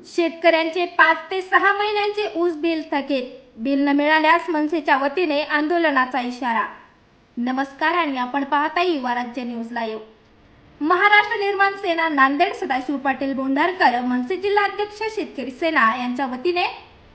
शेतकऱ्यांचे 5 ते 6 महिन्यांचे ऊस बिल थकीत. बिल न मिळाल्यास मनसेच्या वतीने आंदोलनाचा इशारा. नमस्कार आणि आपण पाहताय युवा राज्य न्यूज लाईव्ह. महाराष्ट्र निर्माण सेना नांदेड सदाशिव पाटील बोंढारकर मनसे जिल्हाध्यक्ष शेतकरी सेना यांच्या वतीने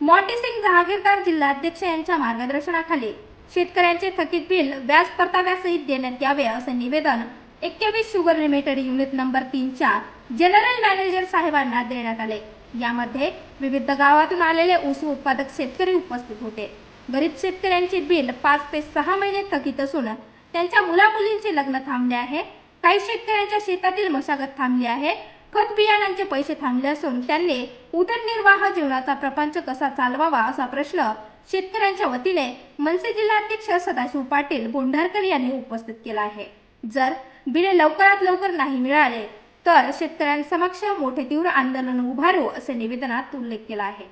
मोटेसिंग जहागीरदार जिल्हाध्यक्ष यांच्या मार्गदर्शनाखाली शेतकऱ्यांचे थकीत बिल व्याज परताव्यासहित देण्यात यावे असे निवेदन 21 शुगर लिमिटेड युनिट नंबर 3 च्या जनरल मॅनेजर साहेबांना देण्यात आले. यामध्ये विविध गावातून आलेले ऊस उत्पादक शेतकरी उपस्थित होते. गरीब शेतकऱ्यांचे बिल 5 ते 6 महिने थकीत असून त्यांच्या मुलामुलींचे लग्न थांबले आहे. काही शेतकऱ्यांच्या शेतातील मशागत थांबली आहे. खत बियाणांचे पैसे थांबले असून त्यांनी उदरनिर्वाह जीवनाचा प्रपंच कसा चालवावा असा प्रश्न शेतकऱ्यांच्या वतीने मनसे जिल्हाध्यक्ष सदाशिव पाटील बोंढारकर यांनी उपस्थित केला आहे. जर बिल लवकरात लवकर नाही मिळाले तर शेतकऱ्यांसमक्ष मोठे तीव्र आंदोलन उभारू असे निवेदनात उल्लेख केला आहे.